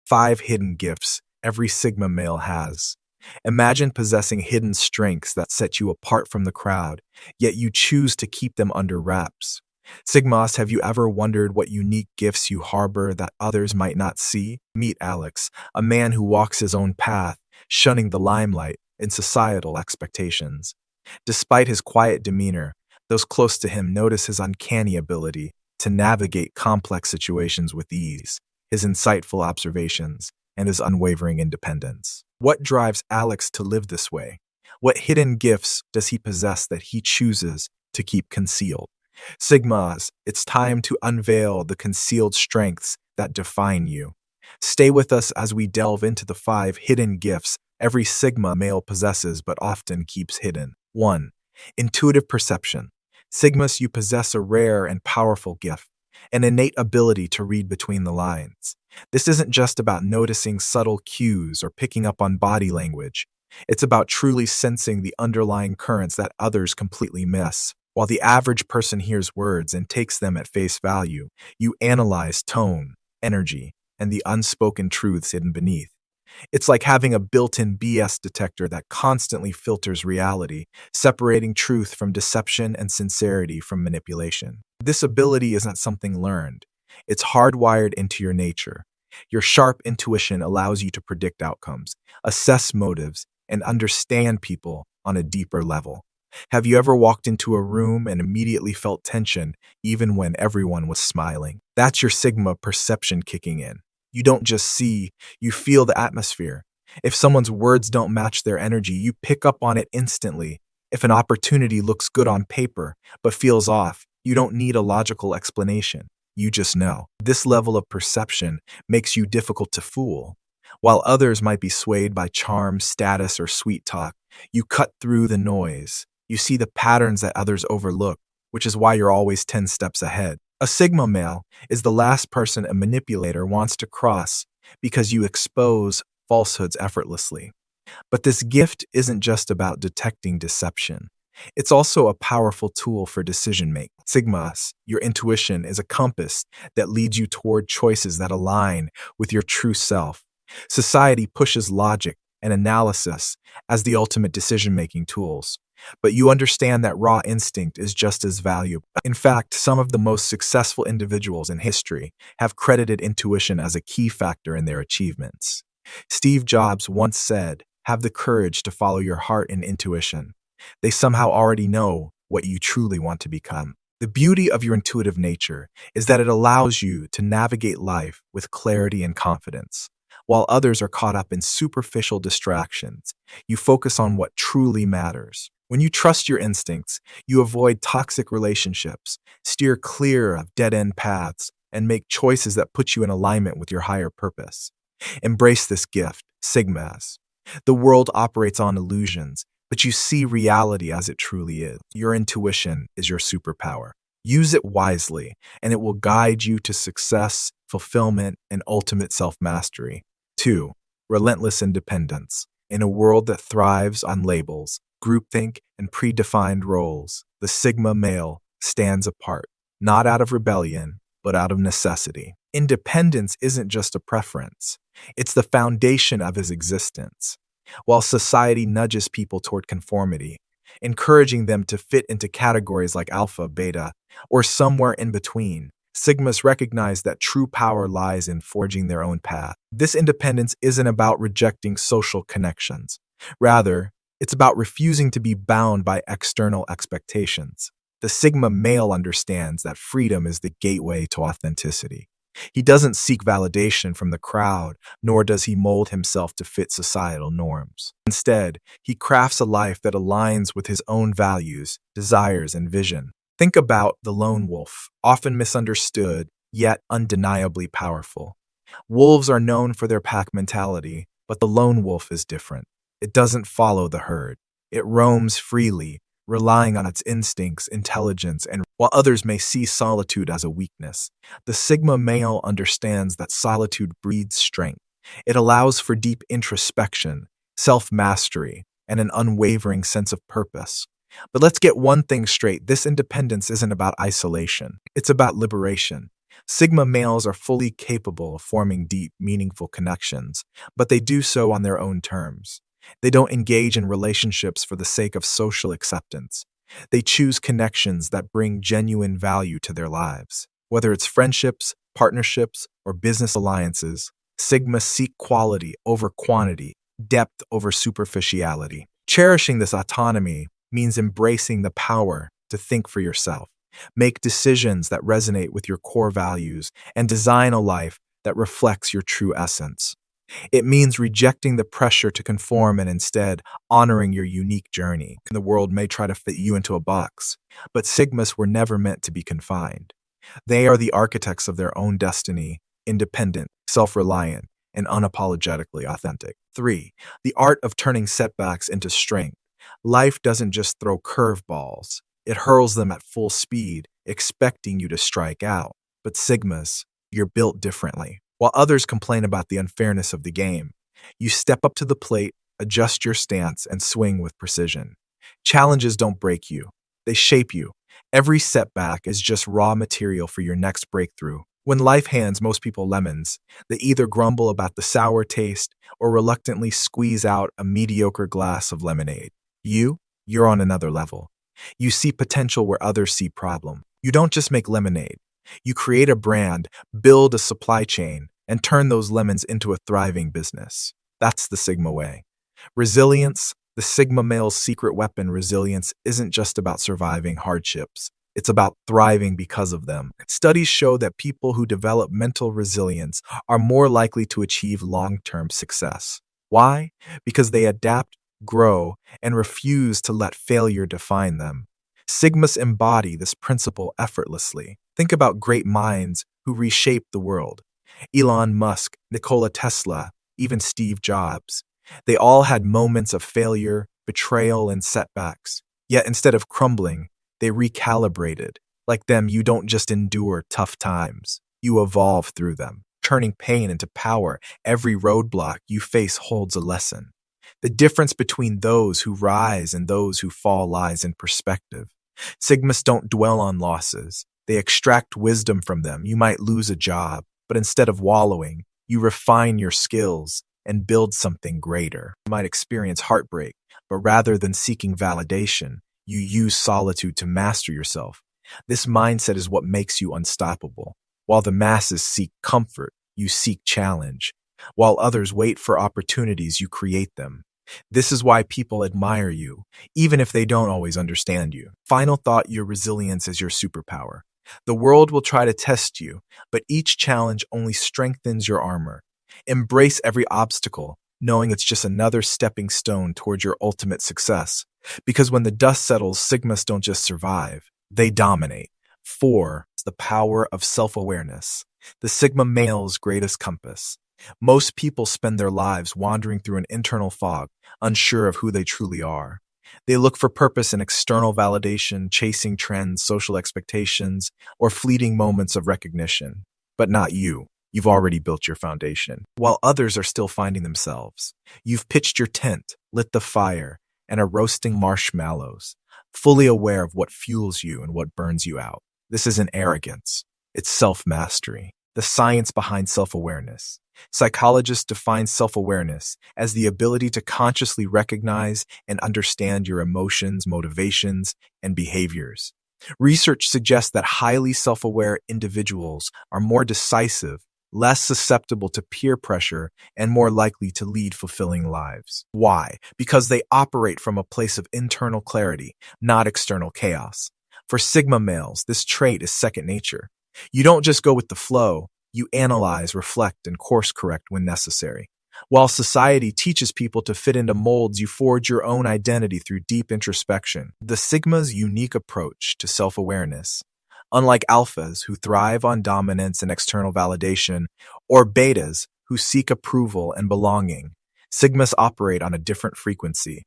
5 hidden gifts every Sigma male has. Imagine possessing hidden strengths that set you apart from the crowd, yet you choose to keep them under wraps. Sigmas, have you ever wondered what unique gifts you harbor that others might not see? Meet Alex, a man who walks his own path, shunning the limelight and societal expectations. Despite his quiet demeanor, those close to him notice his uncanny ability to navigate complex situations with ease, his insightful observations, and his unwavering independence. What drives Alex to live this way? What hidden gifts does he possess that he chooses to keep concealed? Sigmas, it's time to unveil the concealed strengths that define you. Stay with us as we delve into the 5 hidden gifts every Sigma male possesses but often keeps hidden. 1. Intuitive perception. Sigmas, you possess a rare and powerful gift, an innate ability to read between the lines. This isn't just about noticing subtle cues or picking up on body language. It's about truly sensing the underlying currents that others completely miss. While the average person hears words and takes them at face value, you analyze tone, energy, and the unspoken truths hidden beneath. It's like having a built-in BS detector that constantly filters reality, separating truth from deception and sincerity from manipulation. This ability isn't something learned. It's hardwired into your nature. Your sharp intuition allows you to predict outcomes, assess motives, and understand people on a deeper level. Have you ever walked into a room and immediately felt tension, even when everyone was smiling? That's your Sigma perception kicking in. You don't just see, you feel the atmosphere. If someone's words don't match their energy, you pick up on it instantly. If an opportunity looks good on paper but feels off, you don't need a logical explanation. You just know. This level of perception makes you difficult to fool. While others might be swayed by charm, status, or sweet talk, you cut through the noise. You see the patterns that others overlook, which is why you're always 10 steps ahead. A Sigma male is the last person a manipulator wants to cross because you expose falsehoods effortlessly. But this gift isn't just about detecting deception. It's also a powerful tool for decision-making. Sigmas, your intuition is a compass that leads you toward choices that align with your true self. Society pushes logic and analysis as the ultimate decision-making tools. But you understand that raw instinct is just as valuable. In fact, some of the most successful individuals in history have credited intuition as a key factor in their achievements. Steve Jobs once said, "Have the courage to follow your heart and intuition. They somehow already know what you truly want to become." The beauty of your intuitive nature is that it allows you to navigate life with clarity and confidence. While others are caught up in superficial distractions, you focus on what truly matters. When you trust your instincts, you avoid toxic relationships, steer clear of dead-end paths, and make choices that put you in alignment with your higher purpose. Embrace this gift, Sigmas. The world operates on illusions, but you see reality as it truly is. Your intuition is your superpower. Use it wisely, and it will guide you to success, fulfillment, and ultimate self-mastery. 2. Relentless independence. In a world that thrives on labels, groupthink, and predefined roles, the Sigma male stands apart, not out of rebellion, but out of necessity. Independence isn't just a preference. It's the foundation of his existence. While society nudges people toward conformity, encouraging them to fit into categories like alpha, beta, or somewhere in between, Sigmas recognize that true power lies in forging their own path. This independence isn't about rejecting social connections. Rather, it's about refusing to be bound by external expectations. The Sigma male understands that freedom is the gateway to authenticity. He doesn't seek validation from the crowd, nor does he mold himself to fit societal norms. Instead, he crafts a life that aligns with his own values, desires, and vision. Think about the lone wolf, often misunderstood, yet undeniably powerful. Wolves are known for their pack mentality, but the lone wolf is different. It doesn't follow the herd. It roams freely, relying on its instincts, intelligence, and while others may see solitude as a weakness, the Sigma male understands that solitude breeds strength. It allows for deep introspection, self-mastery, and an unwavering sense of purpose. But let's get one thing straight. This independence isn't about isolation. It's about liberation. Sigma males are fully capable of forming deep, meaningful connections, but they do so on their own terms. They don't engage in relationships for the sake of social acceptance. They choose connections that bring genuine value to their lives. Whether it's friendships, partnerships, or business alliances, Sigma seek quality over quantity, depth over superficiality. Cherishing this autonomy means embracing the power to think for yourself, make decisions that resonate with your core values, and design a life that reflects your true essence. It means rejecting the pressure to conform and instead honoring your unique journey. The world may try to fit you into a box, but Sigmas were never meant to be confined. They are the architects of their own destiny, independent, self-reliant, and unapologetically authentic. 3. The art of turning setbacks into strength. Life doesn't just throw curveballs. It hurls them at full speed, expecting you to strike out. But Sigmas, you're built differently. While others complain about the unfairness of the game, you step up to the plate, adjust your stance, and swing with precision. Challenges don't break you. They shape you. Every setback is just raw material for your next breakthrough. When life hands most people lemons, they either grumble about the sour taste or reluctantly squeeze out a mediocre glass of lemonade. You're on another level. You see potential where others see problem. You don't just make lemonade. You create a brand, build a supply chain, and turn those lemons into a thriving business. That's the Sigma way. Resilience, the Sigma male's secret weapon, resilience isn't just about surviving hardships. It's about thriving because of them. Studies show that people who develop mental resilience are more likely to achieve long-term success. Why? Because they adapt, grow, and refuse to let failure define them. Sigmas embody this principle effortlessly. Think about great minds who reshaped the world. Elon Musk, Nikola Tesla, even Steve Jobs. They all had moments of failure, betrayal, and setbacks. Yet instead of crumbling, they recalibrated. Like them, you don't just endure tough times. You evolve through them, turning pain into power. Every roadblock you face holds a lesson. The difference between those who rise and those who fall lies in perspective. Sigmas don't dwell on losses. They extract wisdom from them. You might lose a job, but instead of wallowing, you refine your skills and build something greater. You might experience heartbreak, but rather than seeking validation, you use solitude to master yourself. This mindset is what makes you unstoppable. While the masses seek comfort, you seek challenge. While others wait for opportunities, you create them. This is why people admire you, even if they don't always understand you. Final thought, your resilience is your superpower. The world will try to test you, but each challenge only strengthens your armor. Embrace every obstacle, knowing it's just another stepping stone towards your ultimate success. Because when the dust settles, Sigmas don't just survive, they dominate. 4. The power of self-awareness. The Sigma male's greatest compass. Most people spend their lives wandering through an internal fog, unsure of who they truly are. They look for purpose in external validation, chasing trends, social expectations, or fleeting moments of recognition. But not you. You've already built your foundation. While others are still finding themselves, you've pitched your tent, lit the fire, and are roasting marshmallows, fully aware of what fuels you and what burns you out. This isn't arrogance. It's self-mastery. The science behind self-awareness. Psychologists define self-awareness as the ability to consciously recognize and understand your emotions, motivations, and behaviors. Research suggests that highly self-aware individuals are more decisive, less susceptible to peer pressure, and more likely to lead fulfilling lives. Why? Because they operate from a place of internal clarity, not external chaos. For Sigma males, this trait is second nature. You don't just go with the flow, you analyze, reflect, and course correct when necessary. While society teaches people to fit into molds, you forge your own identity through deep introspection. The Sigma's unique approach to self-awareness. Unlike alphas who thrive on dominance and external validation, or betas who seek approval and belonging, Sigmas operate on a different frequency.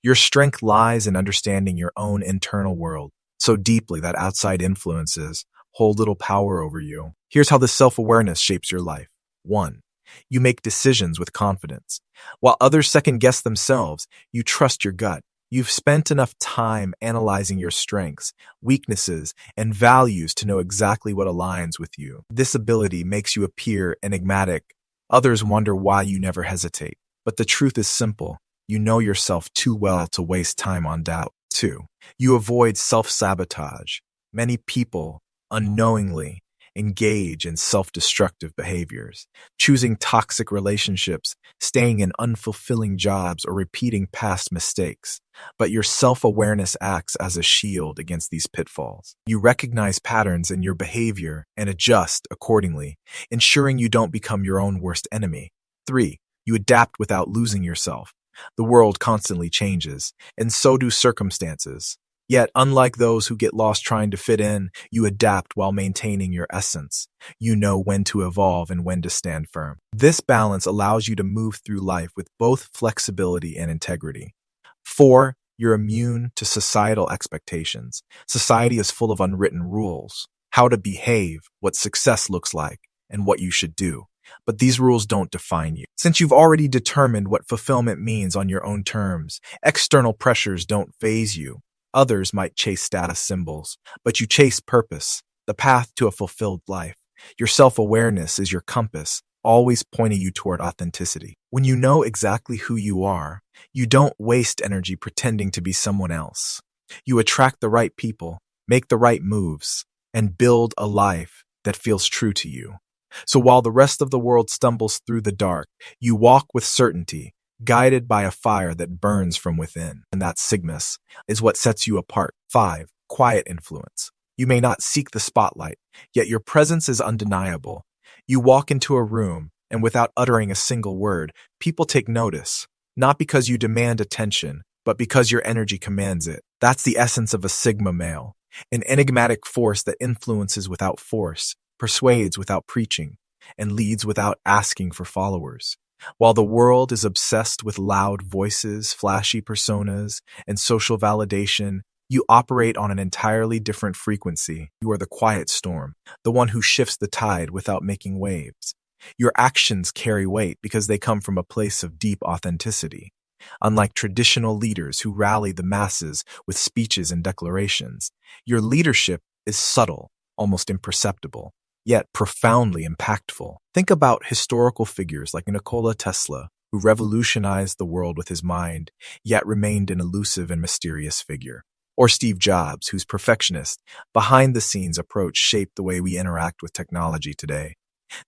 Your strength lies in understanding your own internal world so deeply that outside influences hold little power over you. Here's how this self-awareness shapes your life. 1. You make decisions with confidence. While others second-guess themselves, you trust your gut. You've spent enough time analyzing your strengths, weaknesses, and values to know exactly what aligns with you. This ability makes you appear enigmatic. Others wonder why you never hesitate. But the truth is simple. You know yourself too well to waste time on doubt. 2. You avoid self-sabotage. Many people, unknowingly, engage in self-destructive behaviors, choosing toxic relationships, staying in unfulfilling jobs, or repeating past mistakes. But your self-awareness acts as a shield against these pitfalls. You recognize patterns in your behavior and adjust accordingly, ensuring you don't become your own worst enemy. 3. You adapt without losing yourself. The world constantly changes, and so do circumstances. Yet, unlike those who get lost trying to fit in, you adapt while maintaining your essence. You know when to evolve and when to stand firm. This balance allows you to move through life with both flexibility and integrity. 4. You're immune to societal expectations. Society is full of unwritten rules, how to behave, what success looks like, and what you should do. But these rules don't define you. Since you've already determined what fulfillment means on your own terms, external pressures don't faze you. Others might chase status symbols, but you chase purpose, the path to a fulfilled life. Your self-awareness is your compass, always pointing you toward authenticity. When you know exactly who you are, you don't waste energy pretending to be someone else. You attract the right people, make the right moves, and build a life that feels true to you. So while the rest of the world stumbles through the dark, you walk with certainty, guided by a fire that burns from within. And that Sigmas is what sets you apart. 5. Quiet influence. You may not seek the spotlight, yet your presence is undeniable. You walk into a room, and without uttering a single word, people take notice, not because you demand attention, but because your energy commands it. That's the essence of a Sigma male, an enigmatic force that influences without force, persuades without preaching, and leads without asking for followers. While the world is obsessed with loud voices, flashy personas, and social validation, you operate on an entirely different frequency. You are the quiet storm, the one who shifts the tide without making waves. Your actions carry weight because they come from a place of deep authenticity. Unlike traditional leaders who rally the masses with speeches and declarations, your leadership is subtle, almost imperceptible, yet profoundly impactful. Think about historical figures like Nikola Tesla, who revolutionized the world with his mind, yet remained an elusive and mysterious figure. Or Steve Jobs, whose perfectionist, behind-the-scenes approach shaped the way we interact with technology today.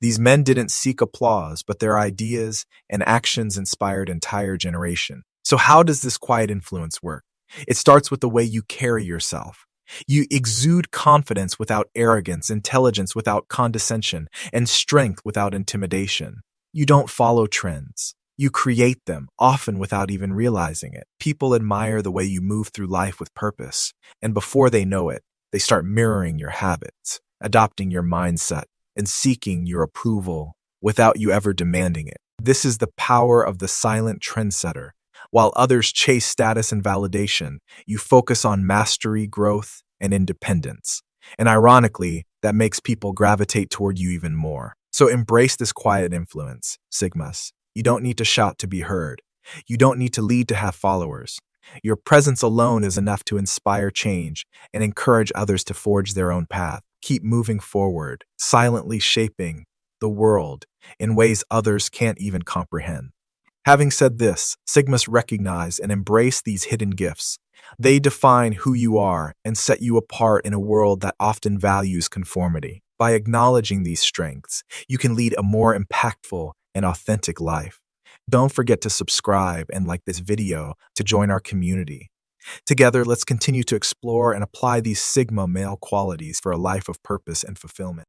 These men didn't seek applause, but their ideas and actions inspired entire generation. So how does this quiet influence work? It starts with the way you carry yourself. You exude confidence without arrogance, intelligence without condescension, and strength without intimidation. You don't follow trends. You create them, often without even realizing it. People admire the way you move through life with purpose, and before they know it, they start mirroring your habits, adopting your mindset, and seeking your approval without you ever demanding it. This is the power of the silent trendsetter. While others chase status and validation, you focus on mastery, growth, and independence. And ironically, that makes people gravitate toward you even more. So embrace this quiet influence, Sigmas. You don't need to shout to be heard. You don't need to lead to have followers. Your presence alone is enough to inspire change and encourage others to forge their own path. Keep moving forward, silently shaping the world in ways others can't even comprehend. Having said this, Sigmas recognize and embrace these hidden gifts. They define who you are and set you apart in a world that often values conformity. By acknowledging these strengths, you can lead a more impactful and authentic life. Don't forget to subscribe and like this video to join our community. Together, let's continue to explore and apply these Sigma male qualities for a life of purpose and fulfillment.